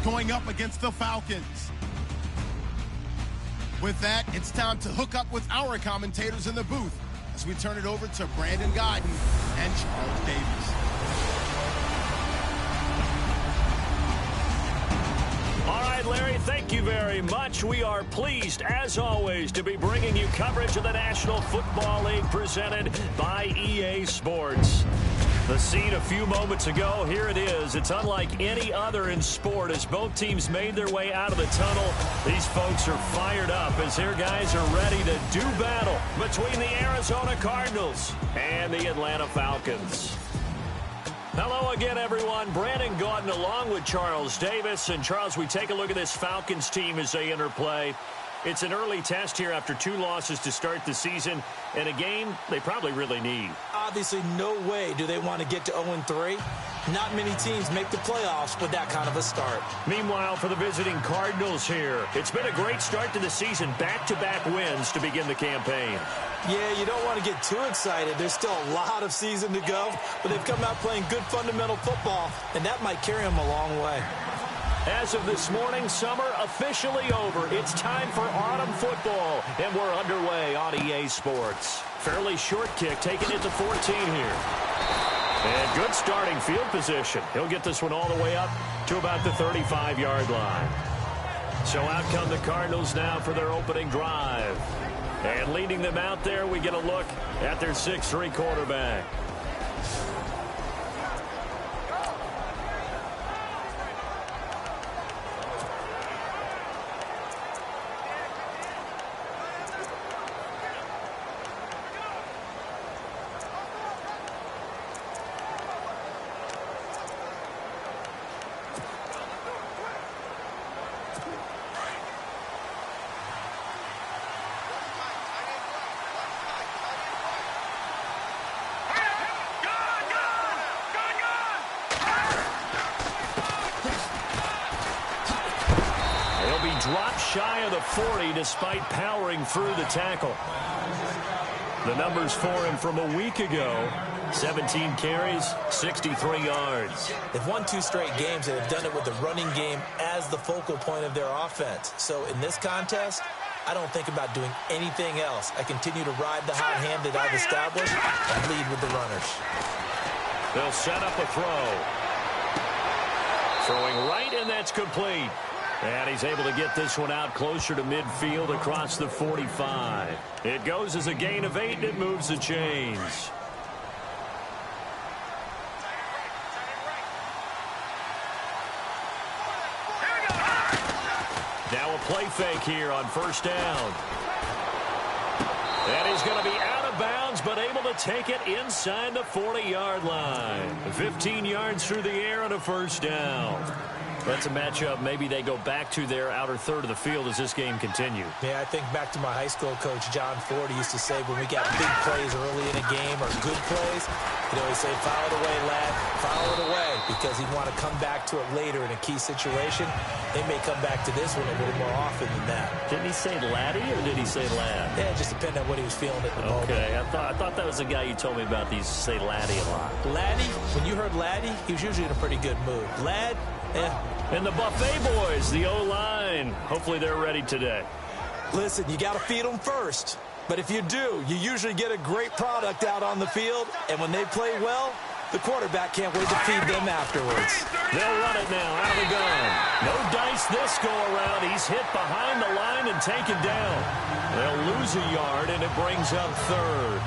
going up against the Falcons. With that, it's time to hook up with our commentators in the booth as we turn it over to Brandon Guyton and Charles Davis. All right, Larry, thank you very much. We are pleased, as always, to be bringing you coverage of the National Football League presented by EA Sports. The scene a few moments ago, here it is. It's unlike any other in sport as both teams made their way out of the tunnel. These folks are fired up as their guys are ready to do battle between the Arizona Cardinals and the Atlanta Falcons. Hello again, everyone. Brandon Guyton along with Charles Davis. And, Charles, we take a look at this Falcons team as they enter play. It's an early test here after 2 losses to start the season, and a game they probably really need. Obviously, no way do they want to get to 0-3. Not many teams make the playoffs with that kind of a start. Meanwhile, for the visiting Cardinals here, it's been a great start to the season. Back-to-back wins to begin the campaign. Yeah, you don't want to get too excited. There's still a lot of season to go, but they've come out playing good fundamental football, and that might carry them a long way. As of this morning, summer officially over. It's time for autumn football, and we're underway on EA Sports. Fairly short kick, taking it to 14 here. And good starting field position. He'll get this one all the way up to about the 35-yard line. So out come the Cardinals now for their opening drive. And leading them out there, we get a look at their 6'3" quarterback. Dropped shy of the 40 despite powering through the tackle. The numbers for him from a week ago: 17 carries, 63 yards. They've won 2 straight games and have done it with the running game as the focal point of their offense. So in this contest, I don't think about doing anything else. I continue to ride the hot hand that I've established and lead with the runners. They'll set up a throw. Throwing right, and that's complete. And he's able to get this one out closer to midfield across the 45. It goes as a gain of 8, and it moves the chains. Now a play fake here on first down. And he's going to be out of bounds, but able to take it inside the 40-yard line. 15 yards through the air and a first down. That's a matchup maybe they go back to their outer third of the field as this game continues. Yeah, I think back to my high school coach, John Ford. He used to say when we got big plays early in a game or good plays, he'd always say, foul it away, lad, foul it away, because he'd want to come back to it later in a key situation. They may come back to this one a little more often than that. Didn't he say laddie or did he say lad? Yeah, it just depended on what he was feeling at the moment. Okay, I thought that was the guy you told me about. He used to say laddie a lot. Laddie, when you heard laddie, he was usually in a pretty good mood. Lad, yeah. And the Buffet boys, the O-line. Hopefully they're ready today. Listen, you got to feed them first. But if you do, you usually get a great product out on the field. And when they play well, the quarterback can't wait to feed them afterwards. They'll run it now out of the gun. No dice this go-around. He's hit behind the line and taken down. They'll lose a yard, and it brings up third.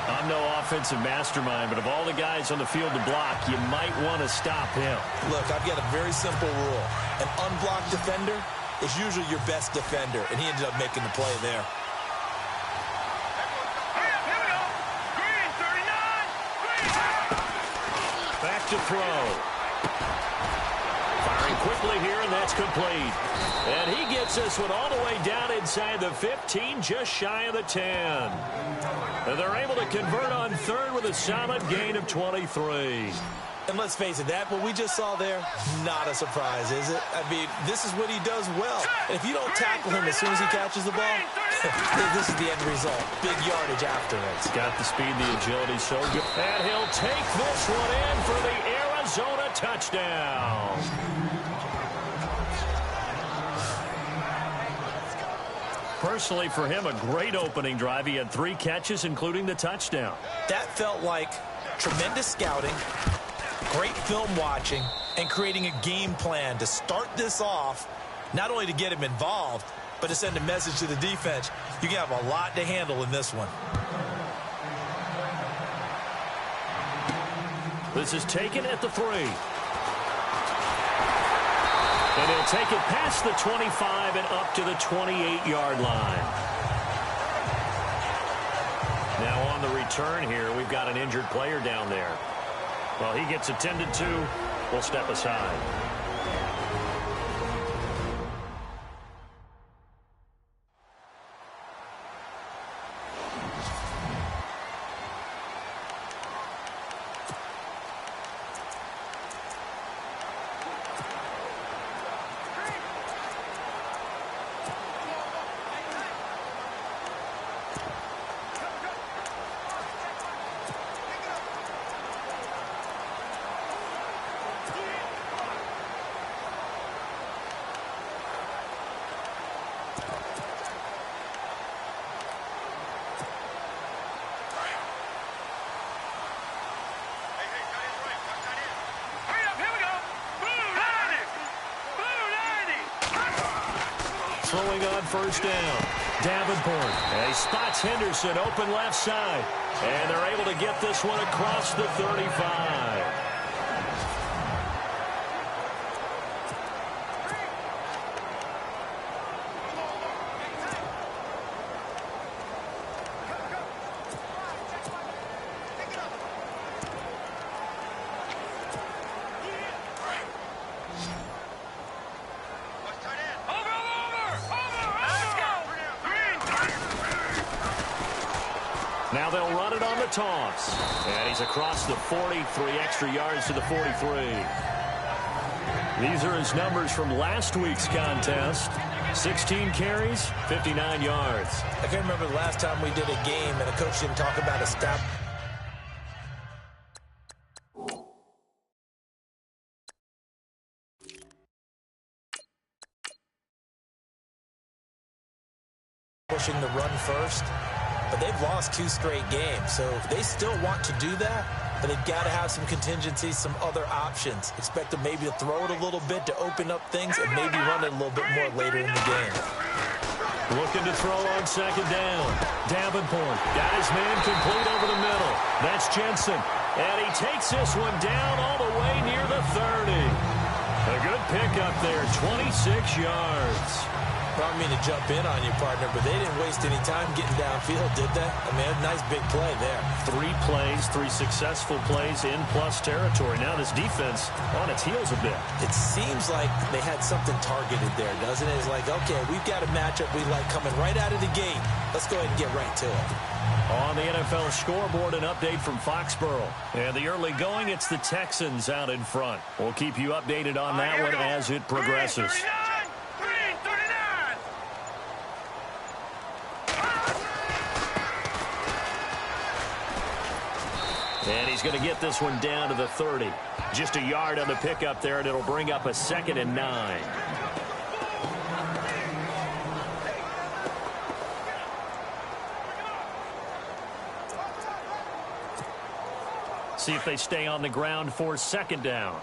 I'm no offensive mastermind, but of all the guys on the field to block, you might want to stop him. Look, I've got a very simple rule. An unblocked defender is usually your best defender, and he ended up making the play there. Back to throw. Firing quickly here, and that's complete. And he gets this one all the way down inside the 15, just shy of the 10. And they're able to convert on third with a solid gain of 23. And let's face it, that what we just saw there, not a surprise, is it? I mean, this is what he does well. And if you don't tackle him as soon as he catches the ball, this is the end result. Big yardage afterwards. Got the speed, the agility, so good. And he'll take this one in for the Arizona touchdown. personally for him, a great opening drive. He had 3 catches, including the touchdown. That felt like tremendous scouting, great film watching, and creating a game plan to start this off, not only to get him involved, but to send a message to the defense. You can have a lot to handle in this one. This is taken at the 3. And he'll take it past the 25 and up to the 28-yard line. Now on the return here, we've got an injured player down there. Well, he gets attended to. We'll step aside. Throwing on first down. Davenport. And he spots Henderson open left side. And they're able to get this one across the 35. Now they'll run it on the toss. And he's across the 40, 3 extra yards to the 43. These are his numbers from last week's contest. 16 carries, 59 yards. I can't remember the last time we did a game and a coach didn't talk about a stop. Pushing the run first. But they've lost 2 straight games, so they still want to do that, but they've got to have some contingencies, some other options. Expect them maybe to throw it a little bit to open up things and maybe run it a little bit more later in the game. Looking to throw on second down. Davenport got his man complete over the middle. That's Jensen. And he takes this one down all the way near the 30. A good pickup there, 26 yards. I don't mean to jump in on you, partner, but they didn't waste any time getting downfield, did they? I mean, a nice big play there. 3 plays, 3 successful plays in plus territory. Now this defense on its heels a bit. It seems like they had something targeted there, doesn't it? It's like, okay, we've got a matchup we like coming right out of the gate. Let's go ahead and get right to it. On the NFL scoreboard, an update from Foxborough. And the early going, it's the Texans out in front. We'll keep you updated on that one as it progresses. And he's going to get this one down to the 30. Just a yard on the pickup there, and it'll bring up a 2nd and 9. See if they stay on the ground for 2nd down.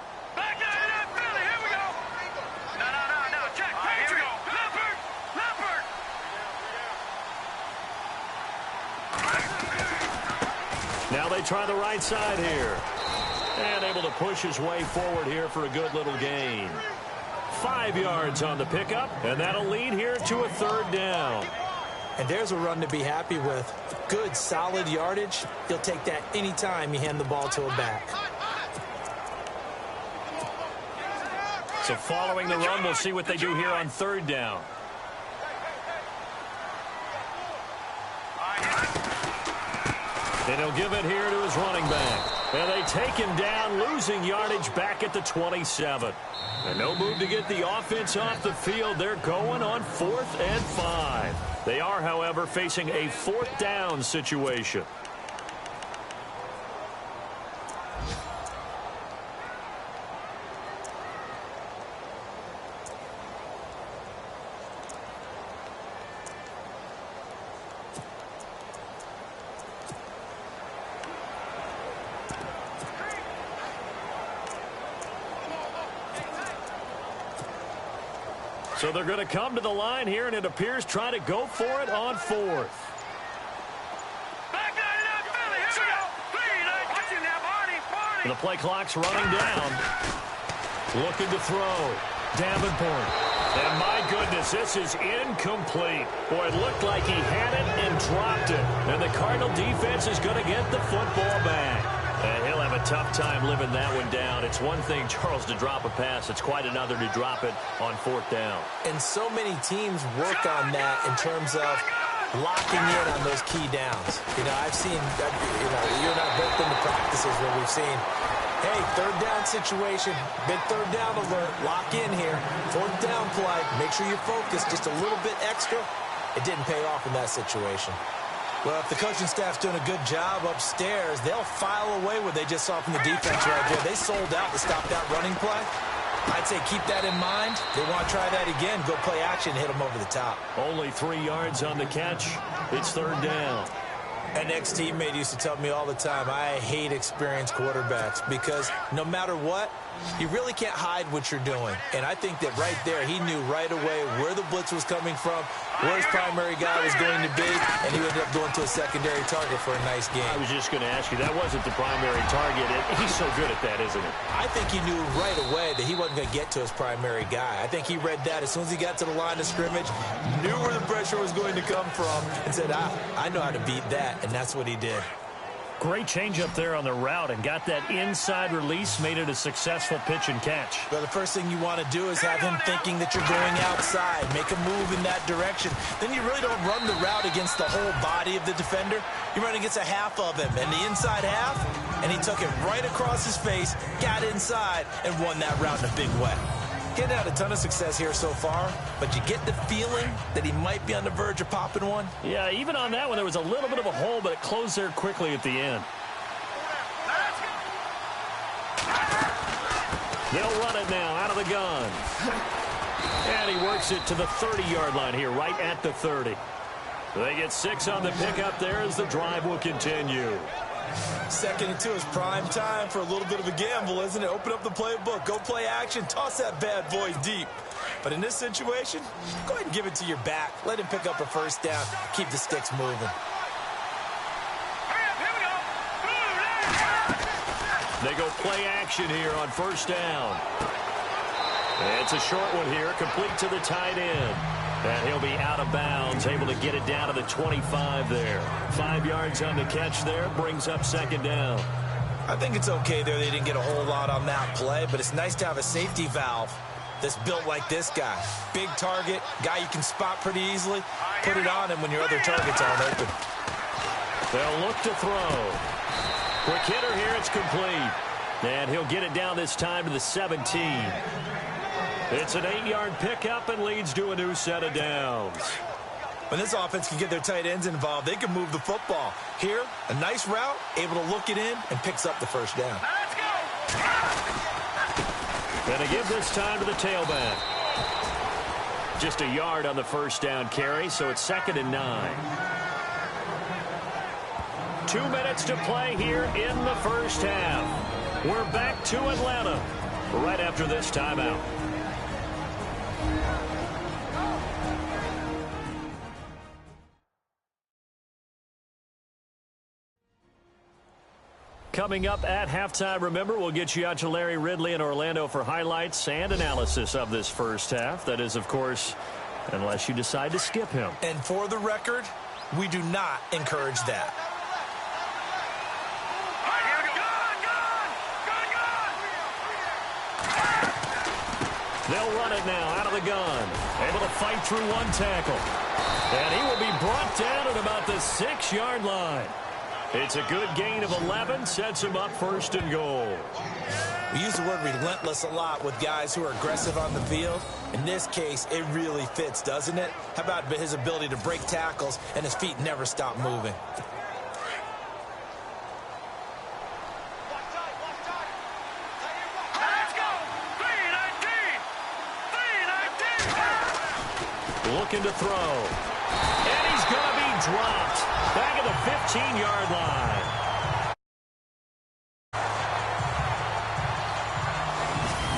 Now they try the right side here. And able to push his way forward here for a good little gain. 5 yards on the pickup, and that'll lead here to a 3rd down. And there's a run to be happy with. Good, solid yardage. He'll take that anytime you hand the ball to a back. So following the run, we'll see what they do here on 3rd down. And he'll give it here to his running back. And they take him down, losing yardage back at the 27. And no move to get the offense off the field. They're going on 4th and 5. They are, however, facing a 4th down situation. So they're going to come to the line here, and it appears trying to go for it on fourth. The play clock's running down. Looking to throw. Davenport. And my goodness, this is incomplete. Boy, it looked like he had it and dropped it. And the Cardinal defense is going to get the football back. And he'll have a tough time living that one down. It's one thing, Charles, to drop a pass. It's quite another to drop it on fourth down. And so many teams work on that in terms of locking in on those key downs. You know, I've seen, you and I both been to practices where we've seen, hey, third down situation, big third down alert, lock in here. Fourth down play, make sure you're focused just a little bit extra. It didn't pay off in that situation. Well, if the coaching staff's doing a good job upstairs, they'll file away what they just saw from the defense right there. They sold out to stop that running play. I'd say keep that in mind. They want to try that again. Go play action, hit them over the top. Only 3 yards on the catch. It's third down. An ex-teammate used to tell me all the time, I hate experienced quarterbacks because no matter what, you really can't hide what you're doing. And I think that right there, he knew right away where the blitz was coming from, where his primary guy was going to be, and he ended up going to a secondary target for a nice game. I was just going to ask you, that wasn't the primary target. He's so good at that, isn't he? I think he knew right away that he wasn't going to get to his primary guy. I think he read that as soon as he got to the line of scrimmage, knew where the pressure was going to come from, and said, I know how to beat that, and that's what he did. Great change up there on the route and got that inside release, made it a successful pitch and catch. Well, the first thing you want to do is have him thinking that you're going outside, make a move in that direction. Then you really don't run the route against the whole body of the defender. You run against a half of him, and the inside half, and he took it right across his face, got inside, and won that route in a big way. Getting out a ton of success here so far, but you get the feeling that he might be on the verge of popping one. Yeah, even on that one, there was a little bit of a hole, but it closed there quickly at the end. They'll run it now out of the gun. And he works it to the 30-yard line here, right at the 30. They get 6 on the pickup there as the drive will continue. 2nd and 2 is prime time for a little bit of a gamble, isn't it? Open up the playbook, go play action, toss that bad boy deep. But in this situation, go ahead and give it to your back. Let him pick up a first down. Keep the sticks moving. They go play action here on first down. It's a short one here, complete to the tight end. And he'll be out of bounds, able to get it down to the 25 there. 5 yards on the catch there, brings up second down. I think it's okay there. They didn't get a whole lot on that play, but it's nice to have a safety valve that's built like this guy. Big target, guy you can spot pretty easily. Put it on him when your other targets aren't open. They'll look to throw. Quick hitter here, it's complete. And he'll get it down this time to the 17. It's an 8-yard pickup and leads to a new set of downs. When this offense can get their tight ends involved, they can move the football. Here, a nice route, able to look it in, and picks up the first down. Let's go! Gonna give this time to the tailback. Just a yard on the first down carry, so it's 2nd and 9. 2 minutes to play here in the first half. We're back to Atlanta right after this timeout. Coming up at halftime, remember, we'll get you out to Larry Ridley in Orlando for highlights and analysis of this first half. That is, of course, unless you decide to skip him. And for the record, we do not encourage that. They'll run it now out of the gun. Able to fight through one tackle. And he will be brought down at about the 6-yard line. It's a good gain of 11, sets him up 1st and goal. We use the word relentless a lot with guys who are aggressive on the field. In this case, it really fits, doesn't it? How about his ability to break tackles and his feet never stop moving? Looking to throw. And he's going to be dropped. Back at the 15-yard line.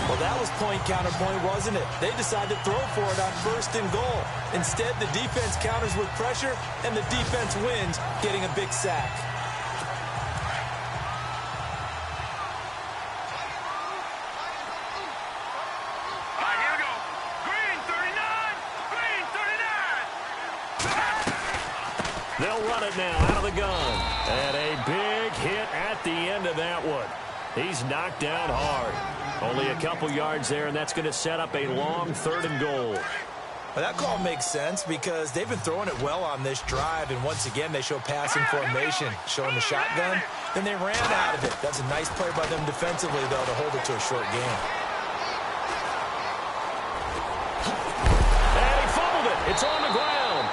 Well, that was point counterpoint, wasn't it? They decided to throw for it on 1st and goal. Instead, the defense counters with pressure, and the defense wins, getting a big sack. They'll run it now out of the gun. And a big hit at the end of that one. He's knocked down hard. Only a couple yards there, and that's going to set up a long 3rd and goal. Well, that call makes sense because they've been throwing it well on this drive, and once again, they show passing formation, showing the shotgun. Then they ran out of it. That's a nice play by them defensively, though, to hold it to a short game. And he fumbled it. It's on the ground.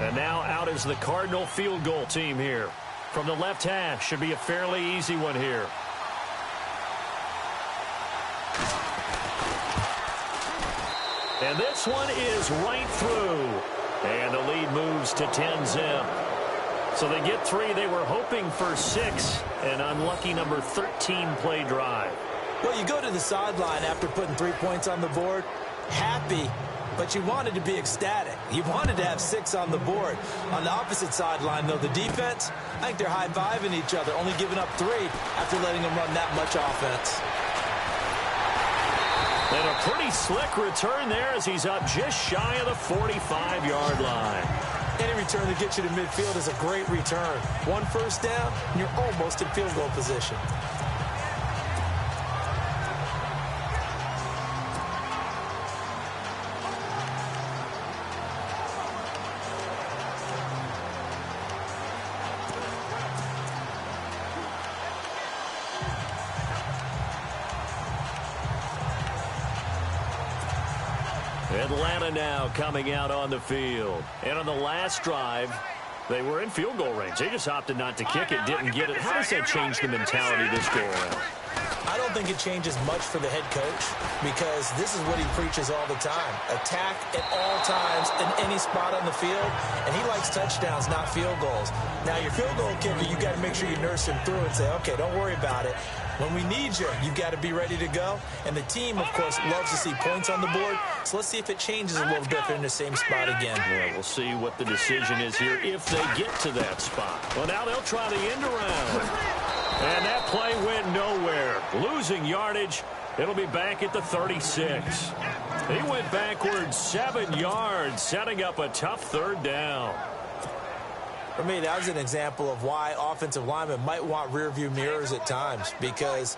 And now out is the Cardinal field goal team here. From the left half, should be a fairly easy one here. And this one is right through. And the lead moves to 10-zip. So they get 3. They were hoping for 6. An unlucky number 13 play drive. Well, you go to the sideline after putting 3 points on the board, happy, but you wanted to be ecstatic. You wanted to have 6 on the board. On the opposite sideline, though, the defense, I think they're high-fiving each other, only giving up 3 after letting them run that much offense. And a pretty slick return there as he's up just shy of the 45-yard line. Any return that gets you to midfield is a great return. 1 first down, and you're almost in field goal position. Atlanta now coming out on the field. And on the last drive, they were in field goal range. They just opted not to kick it, didn't get it. How does that change the mentality this go around? I don't think it changes much for the head coach because this is what he preaches all the time. Attack at all times in any spot on the field, and he likes touchdowns, not field goals. Now, your field goal kicker, you got to make sure you nurse him through and say, okay, don't worry about it. When we need you, you've got to be ready to go. And the team, of course, loves to see points on the board. So let's see if it changes a little bit in the same spot again. Yeah, we'll see what the decision is here if they get to that spot. Well, now they'll try the end around. And that play went nowhere. Losing yardage. It'll be back at the 36. He went backwards 7 yards, setting up a tough 3rd down. For me, that was an example of why offensive linemen might want rearview mirrors at times, because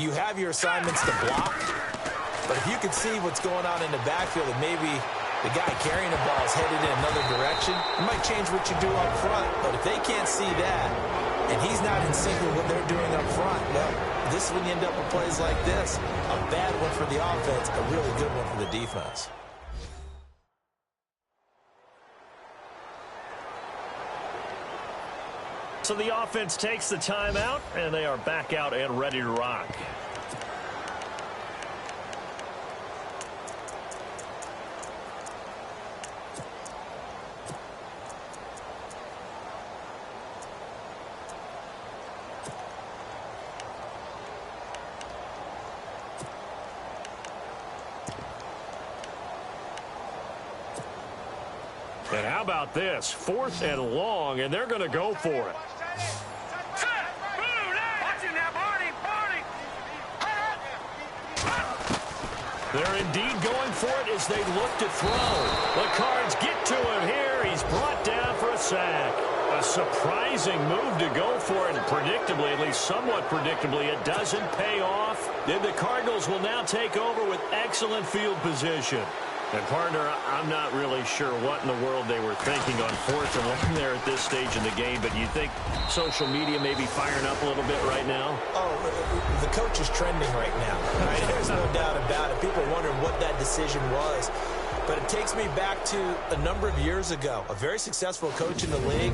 you have your assignments to block, but if you can see what's going on in the backfield and maybe the guy carrying the ball is headed in another direction, it might change what you do up front. But if they can't see that and he's not in sync with what they're doing up front, well, this is when you end up with plays like this. A bad one for the offense, a really good one for the defense. So the offense takes the timeout, and they are back out and ready to rock. And how about this? 4th and long, and they're going to go for it. They're indeed going for it as they look to throw. The Cards get to him here. He's brought down for a sack. A surprising move to go for it, and predictably, at least somewhat predictably, it doesn't pay off. Then the Cardinals will now take over with excellent field position. And, partner, I'm not really sure what in the world they were thinking on 4th and long there at this stage in the game, but you think social media may be firing up a little bit right now? Oh, the coach is trending right now. Right? There's no doubt about it. People are wondering what that decision was. But it takes me back to a number of years ago. A very successful coach in the league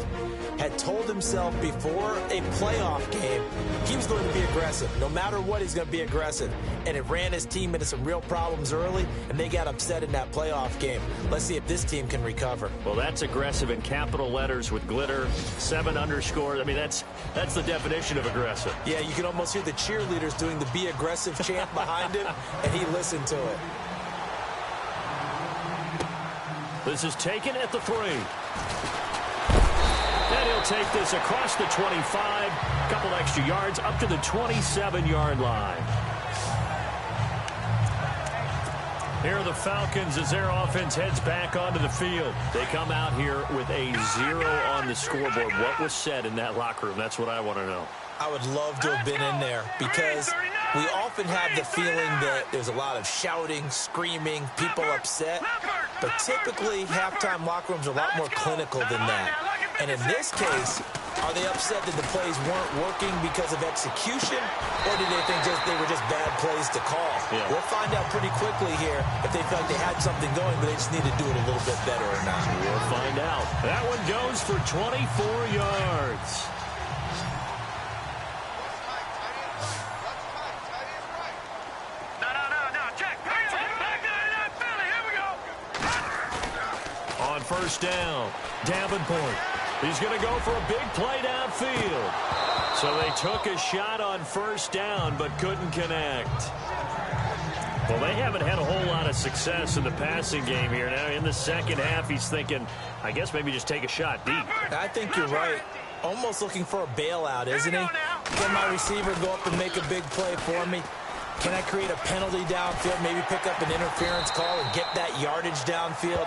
had told himself before a playoff game he was going to be aggressive. No matter what, he's going to be aggressive. And it ran his team into some real problems early, and they got upset in that playoff game. Let's see if this team can recover. Well, that's aggressive in capital letters with glitter, 7 underscores. I mean, that's the definition of aggressive. Yeah, you can almost hear the cheerleaders doing the be aggressive chant behind him, and he listened to it. This is taken at the 3. And he'll take this across the 25. A couple extra yards up to the 27-yard line. Here are the Falcons as their offense heads back onto the field. They come out here with a 0 on the scoreboard. What was said in that locker room? That's what I want to know. I would love to have been in there because we often have the feeling that there's a lot of shouting, screaming, people upset. But typically, halftime locker rooms are a lot more clinical than that. And in this case, are they upset that the plays weren't working because of execution, or did they think they were just bad plays to call? Yeah. We'll find out pretty quickly here if they felt like they had something going, but they just need to do it a little bit better or not. We'll find out. That one goes for 24 yards. On first down, Davenport. He's going to go for a big play downfield. So they took a shot on first down but couldn't connect. Well, they haven't had a whole lot of success in the passing game here. Now in the second half, he's thinking, I guess maybe just take a shot deep. I think you're right. Almost looking for a bailout, isn't he? Can my receiver go up and make a big play for me? Can I create a penalty downfield, maybe pick up an interference call and get that yardage downfield?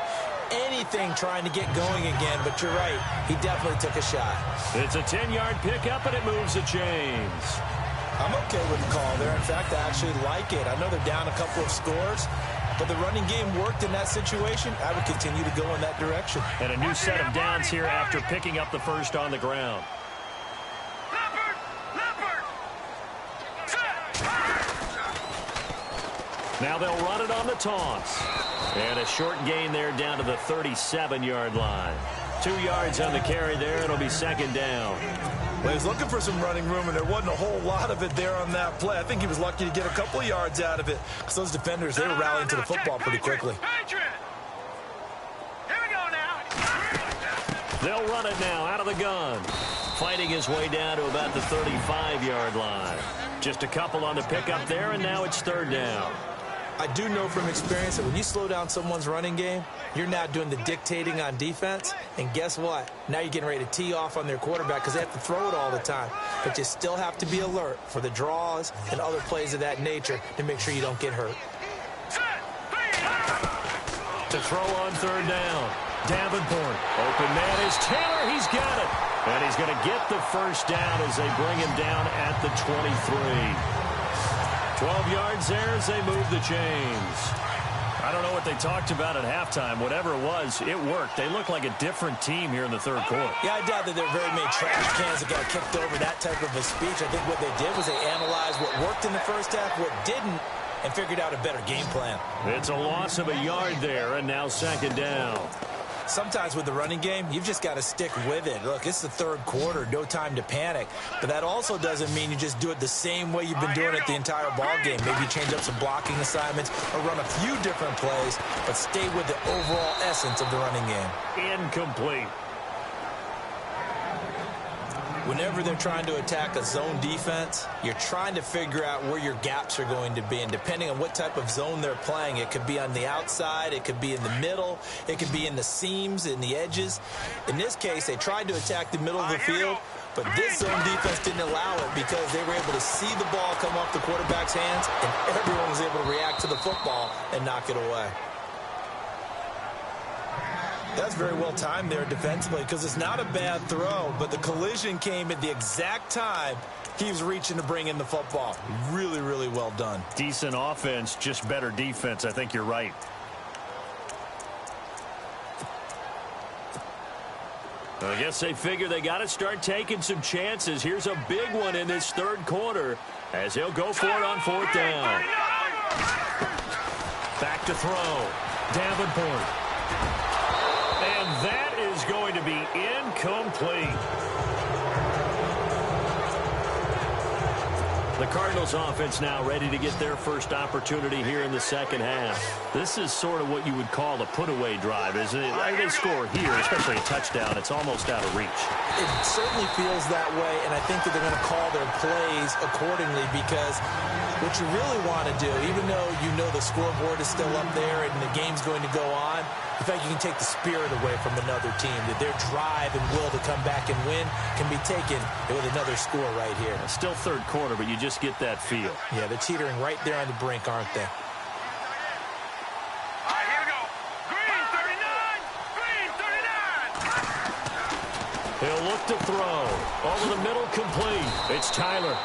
Anything trying to get going again, but you're right. He definitely took a shot. It's a 10-yard pickup, and it moves the chains. I'm okay with the call there. In fact, I actually like it. I know they're down a couple of scores, but the running game worked in that situation. I would continue to go in that direction. And a new set of downs here after picking up the first on the ground. Now they'll run it on the toss. And a short gain there down to the 37-yard line. 2 yards on the carry there. It'll be second down. Well, he was looking for some running room, and there wasn't a whole lot of it there on that play. I think he was lucky to get a couple of yards out of it because those defenders, they were rallying to the football pretty quickly. They'll run it now out of the gun. Fighting his way down to about the 35-yard line. Just a couple on the pickup there, and now it's third down. I do know from experience that when you slow down someone's running game, you're now doing the dictating on defense. And guess what? Now you're getting ready to tee off on their quarterback because they have to throw it all the time. But you still have to be alert for the draws and other plays of that nature to make sure you don't get hurt. To throw on third down. Davenport. Open man is Taylor. He's got it. And he's going to get the first down as they bring him down at the 23. 12 yards there as they move the chains. I don't know what they talked about at halftime. Whatever it was, it worked. They look like a different team here in the third quarter. Yeah, I doubt that there are very many trash cans that got kicked over that type of a speech. I think what they did was they analyzed what worked in the first half, what didn't, and figured out a better game plan. It's a loss of a yard there, and now second down. Sometimes with the running game, you've just got to stick with it. Look, it's the third quarter, no time to panic. But that also doesn't mean you just do it the same way you've been doing it the entire ball game. Maybe you change up some blocking assignments or run a few different plays, but stay with the overall essence of the running game. Incomplete. Whenever they're trying to attack a zone defense, you're trying to figure out where your gaps are going to be. And depending on what type of zone they're playing, it could be on the outside, it could be in the middle, it could be in the seams, in the edges. In this case, they tried to attack the middle of the field, but this zone defense didn't allow it because they were able to see the ball come off the quarterback's hands, and everyone was able to react to the football and knock it away. That's very well timed there defensively because it's not a bad throw, but the collision came at the exact time he was reaching to bring in the football. Really, really well done. Decent offense, just better defense. I think you're right. I guess they figure they got to start taking some chances. Here's a big one in this third quarter as he'll go for it on fourth down. Back to throw. Davenport. And that is going to be incomplete. The Cardinals offense now ready to get their first opportunity here in the second half. This is sort of what you would call the put-away drive, isn't it? They score here, especially a touchdown. It's almost out of reach. It certainly feels that way, and I think that they're going to call their plays accordingly because what you really want to do, even though you know the scoreboard is still up there and the game's going to go on, in fact, you can take the spirit away from another team, that their drive and will to come back and win can be taken with another score right here. Still third quarter, but you just get that feel. Yeah, they're teetering right there on the brink, aren't they? All right, here we go. Green 39! Green 39! He'll look to throw. Over the middle, complete. It's Tyler.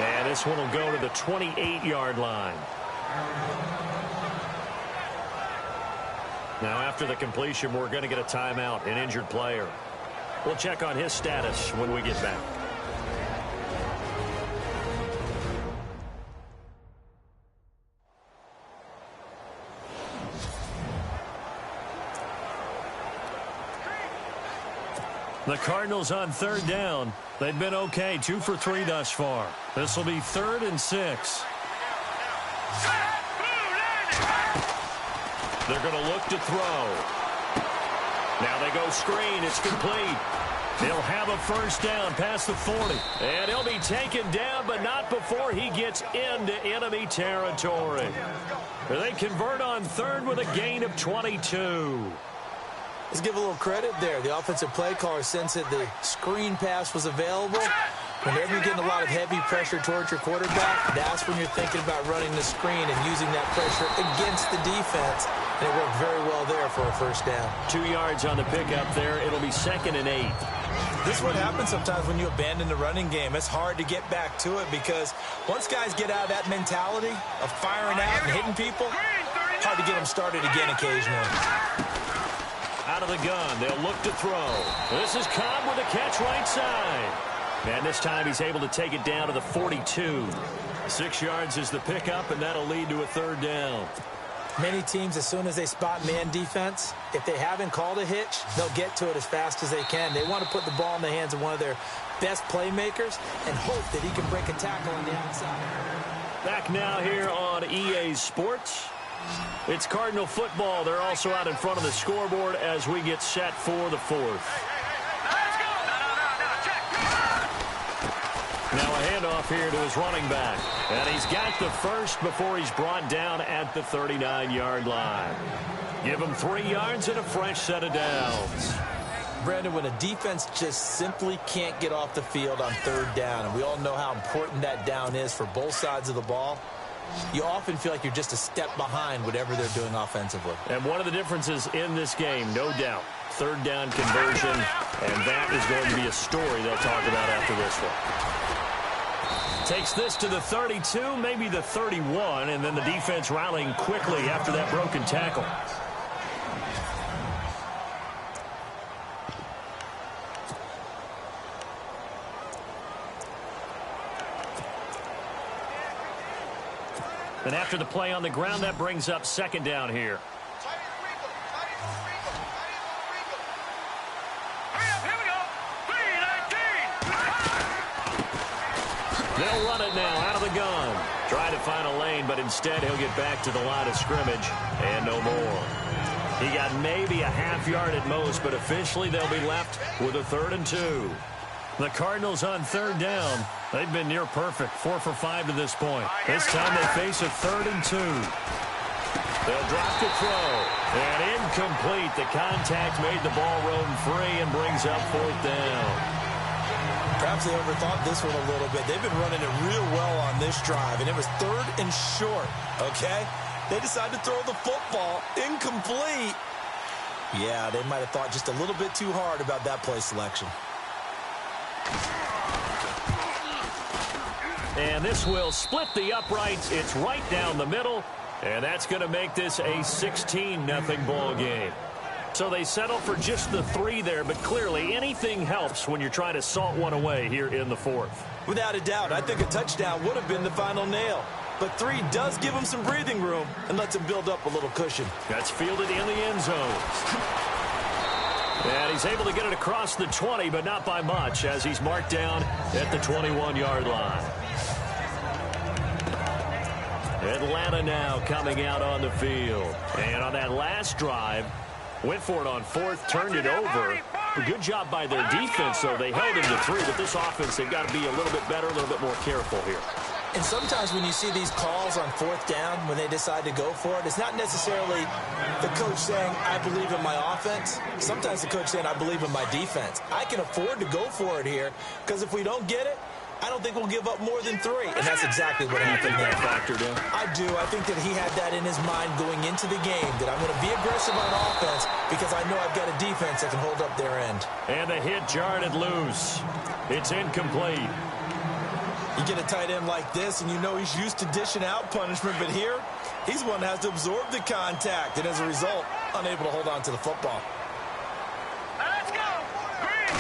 And this one will go to the 28-yard line. Now, after the completion, we're going to get a timeout, an injured player. We'll check on his status when we get back. The Cardinals on third down. They've been okay, 2 for 3 thus far. This will be 3rd and 6. They're going to look to throw. Now they go screen. It's complete. He'll have a first down past the 40. And he'll be taken down, but not before he gets into enemy territory. They convert on third with a gain of 22. Let's give a little credit there. The offensive play caller sensed that the screen pass was available. Whenever you're getting a lot of heavy pressure towards your quarterback, that's when you're thinking about running the screen and using that pressure against the defense. And it worked very well there for a first down. 2 yards on the pickup there. It'll be 2nd and 8. This is what happens sometimes when you abandon the running game. It's hard to get back to it because once guys get out of that mentality of firing out and hitting people, hard to get them started again occasionally. Out of the gun, they'll look to throw. This is Cobb with a catch right side. And this time he's able to take it down to the 42. 6 yards is the pickup, and that'll lead to a third down. Many teams, as soon as they spot man defense, if they haven't called a hitch, they'll get to it as fast as they can. They want to put the ball in the hands of one of their best playmakers and hope that he can break a tackle on the outside. Back now here on EA Sports. It's Cardinal football. They're also out in front of the scoreboard as we get set for the 4th. Now a handoff here to his running back. And he's got the first before he's brought down at the 39-yard line. Give him 3 yards and a fresh set of downs. Brandon, when a defense just simply can't get off the field on third down, and we all know how important that down is for both sides of the ball, you often feel like you're just a step behind whatever they're doing offensively. And one of the differences in this game, no doubt, third down conversion, and that is going to be a story they'll talk about after this one. Takes this to the 32, maybe the 31, and then the defense rallying quickly after that broken tackle. And after the play on the ground, that brings up 2nd down here. They'll run it now out of the gun. Try to find a lane, but instead he'll get back to the line of scrimmage and no more. He got maybe a half yard at most, but officially they'll be left with a 3rd and 2. The Cardinals on third down. They've been near perfect, 4 for 5 to this point. This time they face a 3rd and 2. They'll drop to throw. And incomplete. The contact made the ball roam free and brings up 4th down. Perhaps they overthought this one a little bit. They've been running it real well on this drive, and it was 3rd and short, okay? They decided to throw the football. Incomplete. Yeah, they might have thought just a little bit too hard about that play selection. And this will split the uprights. It's right down the middle, and that's going to make this a 16-0 ball game. So they settle for just the 3 there, but clearly anything helps when you're trying to salt one away here in the 4th. Without a doubt, I think a touchdown would have been the final nail. but 3 does give him some breathing room and lets him build up a little cushion. That's fielded in the end zone. And he's able to get it across the 20, but not by much, as he's marked down at the 21-yard line. Atlanta now coming out on the field. And on that last drive, went for it on 4th, turned it over. A good job by their defense, though. They held him to 3, but this offense, they've got to be a little bit better, a little bit more careful here. And sometimes when you see these calls on 4th down, when they decide to go for it, it's not necessarily the coach saying, I believe in my offense. Sometimes the coach saying, I believe in my defense. I can afford to go for it here, because if we don't get it, I don't think we'll give up more than 3. And that's exactly what happened there. Factored in. I do. I think that he had that in his mind going into the game, that I'm going to be aggressive on offense because I know I've got a defense that can hold up their end. And the hit jarred it loose. It's incomplete. You get a tight end like this, and you know he's used to dishing out punishment, but here, he's one that has to absorb the contact, and as a result, unable to hold on to the football. Let's go. Green.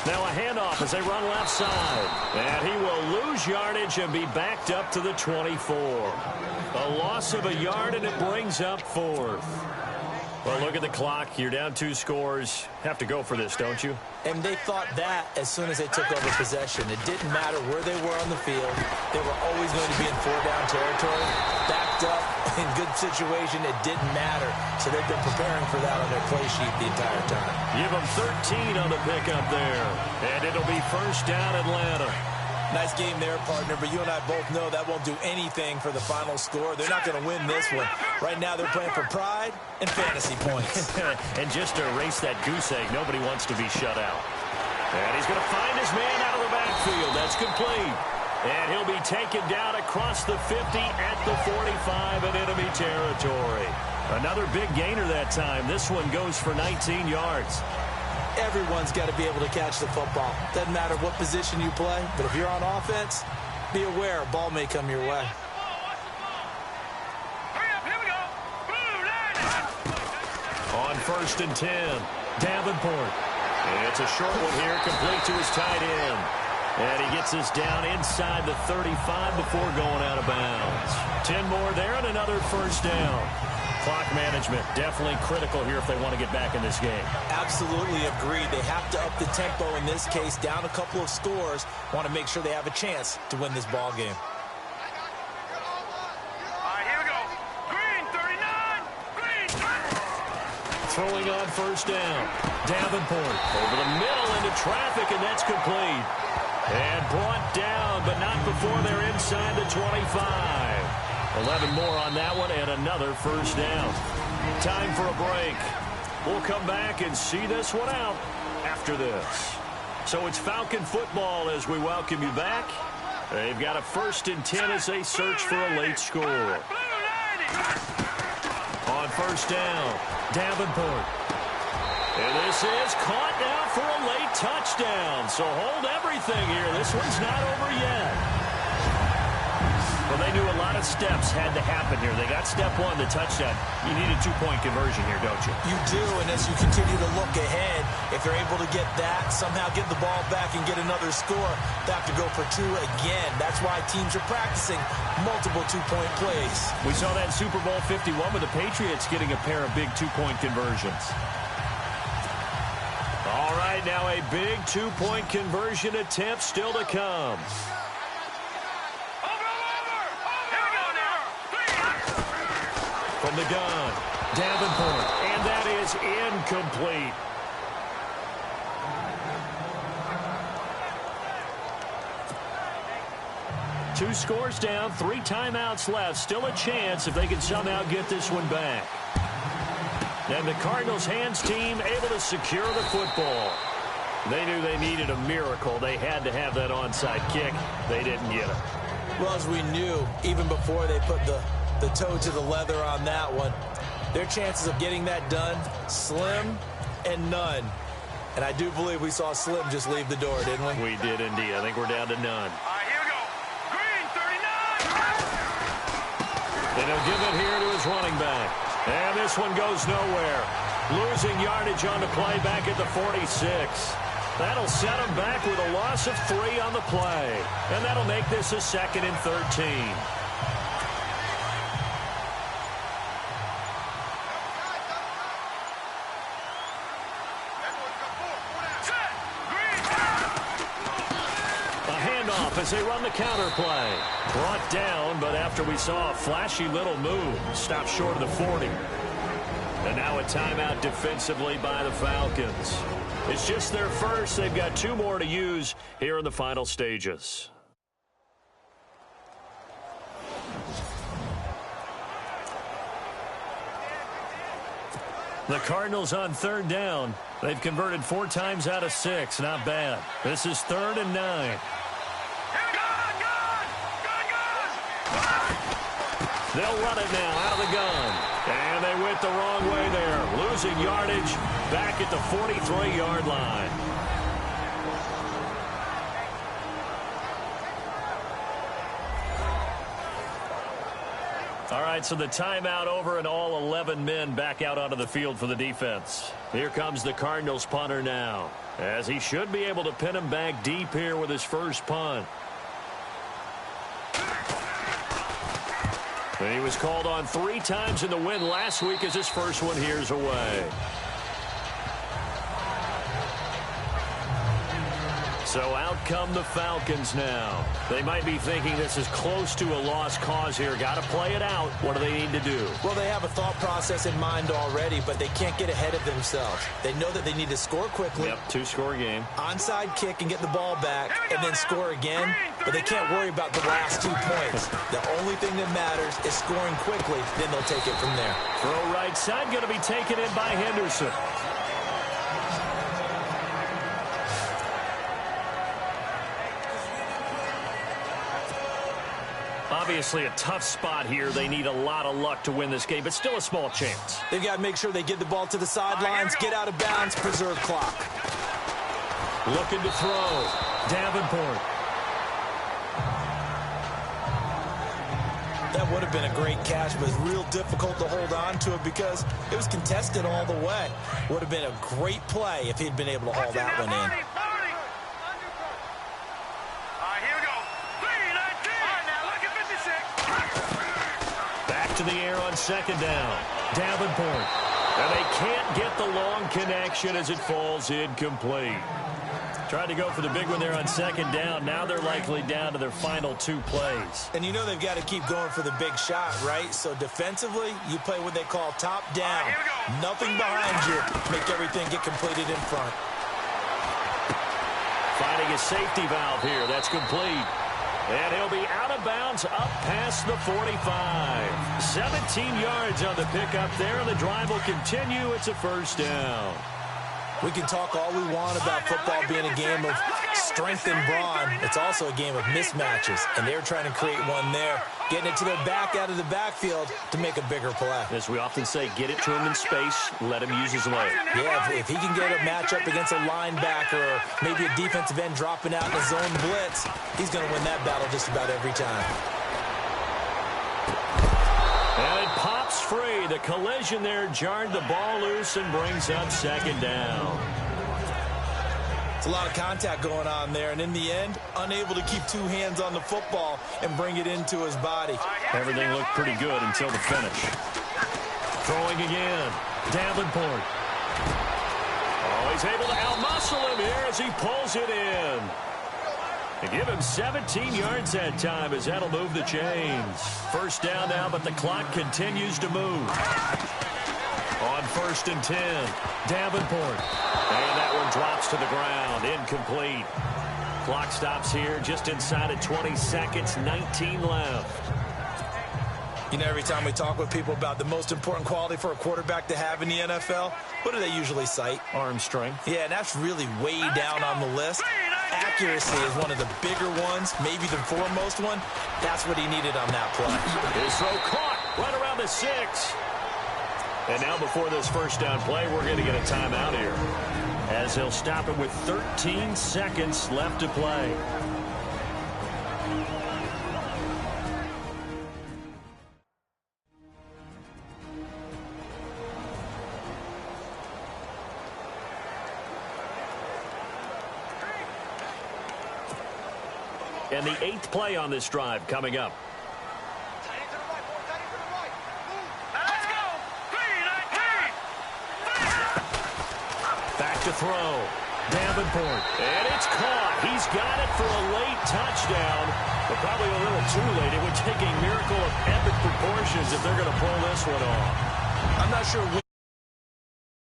Now a handoff as they run left side. And he will lose yardage and be backed up to the 24. A loss of a yard, and it brings up 4th. Well, look at the clock. You're down 2 scores. Have to go for this, don't you? And they thought that as soon as they took over possession. It didn't matter where they were on the field. They were always going to be in 4-down territory. Backed up, in good situation, it didn't matter. So they've been preparing for that on their play sheet the entire time. Give them 13 on the pickup there. And it'll be 1st down Atlanta. Nice game there, partner, but you and I both know that won't do anything for the final score. They're not going to win this one. Right now, they're playing for pride and fantasy points. And just to erase that goose egg, nobody wants to be shut out. And he's going to find his man out of the backfield. That's complete. And he'll be taken down across the 50 at the 45 in enemy territory. Another big gainer that time. This one goes for 19 yards. Everyone's got to be able to catch the football. Doesn't matter what position you play, but if you're on offense, be aware a ball may come your way. Hurry up, here we go. Blue line. On 1st and 10, Davenport. It's a short one here, complete to his tight end. And he gets us down inside the 35 before going out of bounds. 10 more there and another 1st down. Clock management definitely critical here if they want to get back in this game. Absolutely agreed. They have to up the tempo in this case, down a couple of scores. Want to make sure they have a chance to win this ball game. All right, here we go. Green, 39. Green. Throwing on 1st down. Davenport over the middle into traffic, and that's complete. And brought down, but not before they're inside the 25. 11 more on that one, and another 1st down. Time for a break. We'll come back and see this one out after this. So it's Falcon football as we welcome you back. They've got a 1st and 10 as they search for a late score. On 1st down, Davenport. And this is caught now for a late touchdown. So hold everything here. This one's not over yet. Well, they knew a lot of steps had to happen here. They got step 1, the touchdown. You need a 2-point conversion here, don't you? You do, and as you continue to look ahead, if they're able to get that, somehow get the ball back and get another score, they have to go for 2 again. That's why teams are practicing multiple 2-point plays. We saw that in Super Bowl 51 with the Patriots getting a pair of big 2-point conversions. All right, now a big 2-point conversion attempt still to come. From the gun, Davenport, and that is incomplete. Two scores down, 3 timeouts left. Still a chance if they can somehow get this one back. And the Cardinals' hands team able to secure the football. They knew they needed a miracle. They had to have that onside kick. They didn't get it. Well, as we knew, even before they put the toe to the leather on that one, their chances of getting that done, slim and none. And I do believe we saw Slim just leave the door, didn't we? We did indeed. I think we're down to none. All right, here we go. Green, 39. And he'll give it here to his running back. And this one goes nowhere. Losing yardage on the play back at the 46. That'll set them back with a loss of 3 on the play. And that'll make this a 2nd and 13. As they run the counter play. Brought down, but after we saw a flashy little move, stopped short of the 40. And now a timeout defensively by the Falcons. It's just their first. They've got 2 more to use here in the final stages. The Cardinals on 3rd down. They've converted 4 times out of 6. Not bad. This is 3rd and 9. They'll run it now out of the gun. And they went the wrong way there. Losing yardage back at the 43-yard line. All right, so the timeout over and all 11 men back out onto the field for the defense. Here comes the Cardinals punter now, as he should be able to pin him back deep here with his first punt. And he was called on 3 times in the win last week as his first one here's away. So out come the Falcons now. They might be thinking this is close to a lost cause here. Got to play it out. What do they need to do? Well, they have a thought process in mind already, but they can't get ahead of themselves. They know that they need to score quickly. Yep, 2-score game. Onside kick and get the ball back and then score again, but they can't worry about the last 2 points. The only thing that matters is scoring quickly, then they'll take it from there. Throw right side, going to be taken in by Henderson. Obviously a tough spot here. They need a lot of luck to win this game, but still a small chance. They've got to make sure they get the ball to the sidelines, get out of bounds, preserve clock. Looking to throw. Davenport. That would have been a great catch, but it's real difficult to hold on to it because it was contested all the way. Would have been a great play if he'd been able to haul that one in. To the air on 2nd down. Davenport. And they can't get the long connection as it falls incomplete. Tried to go for the big one there on 2nd down. Now they're likely down to their final 2 plays. And you know they've got to keep going for the big shot, right? So defensively, you play what they call top down. Nothing behind you. Make everything get completed in front. Finding a safety valve here. That's complete. And he'll be out of bounds up past the 45. 17 yards on the pickup there, and the drive will continue. It's a 1st down. We can talk all we want about football being a game of strength and brawn. It's also a game of mismatches, and they're trying to create one there, getting it to their back out of the backfield to make a bigger play. As we often say, get it to him in space, let him use his leg. Yeah, if he can get a matchup against a linebacker or maybe a defensive end dropping out in a zone blitz, he's going to win that battle just about every time. And it pops free. The collision there jarred the ball loose and brings up 2nd down. It's a lot of contact going on there, and in the end, unable to keep 2 hands on the football and bring it into his body. Everything looked pretty good until the finish. Throwing again. Davenport. Oh, he's able to outmuscle him here as he pulls it in. They give him 17 yards that time as that'll move the chains. 1st down now, but the clock continues to move. On 1st and 10, Davenport. And that one drops to the ground, incomplete. Clock stops here just inside of 20 seconds, 19 left. You know, every time we talk with people about the most important quality for a quarterback to have in the NFL, what do they usually cite? Arm strength. Yeah, and that's really way down on the list. Accuracy is one of the bigger ones, maybe the foremost one. That's what he needed on that play. His throw caught right around the 6. And now before this 1st down play, we're going to get a timeout here, as he'll stop it with 13 seconds left to play. And the 8th play on this drive coming up. Let's go. Green on green. Back to throw. Davenport. And it's caught. He's got it for a late touchdown, but probably a little too late. It would take a miracle of epic proportions if they're going to pull this one off. I'm not sure what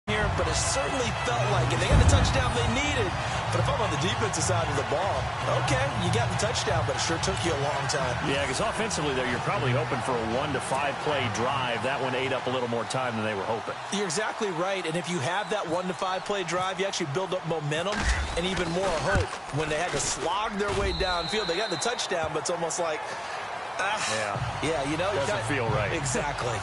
here, but it certainly felt like it. They got the touchdown they needed. But if I'm on the defensive side of the ball, okay, you got the touchdown, but it sure took you a long time. Yeah, because offensively there, you're probably hoping for a 1 to 5 play drive. That one ate up a little more time than they were hoping. You're exactly right, and if you have that 1 to 5 play drive, you actually build up momentum and even more hope. When they had to slog their way downfield, they got the touchdown, but it's almost like, yeah, you know, doesn't feel right. Exactly.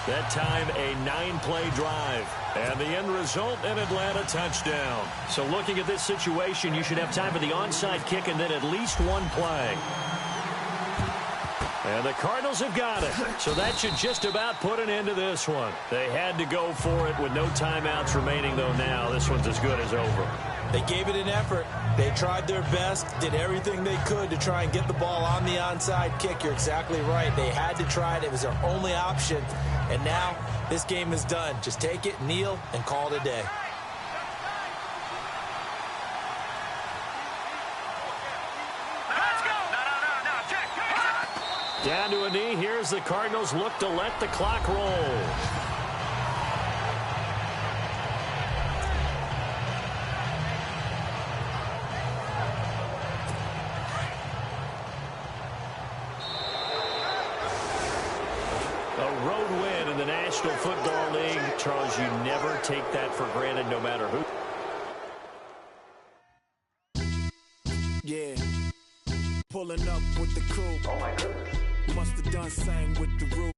That time, a 9-play drive. And the end result, an Atlanta touchdown. So looking at this situation, you should have time for the onside kick and then at least 1 play. And the Cardinals have got it. So that should just about put an end to this one. They had to go for it with no timeouts remaining, though now this one's as good as over. They gave it an effort. They tried their best, did everything they could to try and get the ball on the onside kick. You're exactly right. They had to try it. It was their only option. And now this game is done. Just take it, kneel, and call it a day. Let's go. No, check. Down to a knee. Here's the Cardinals look to let the clock roll. A road win in the National Football League. Charles, you never take that for granted no matter who. Yeah, pulling up with the crew. Oh my goodness. Must have done same with the roof.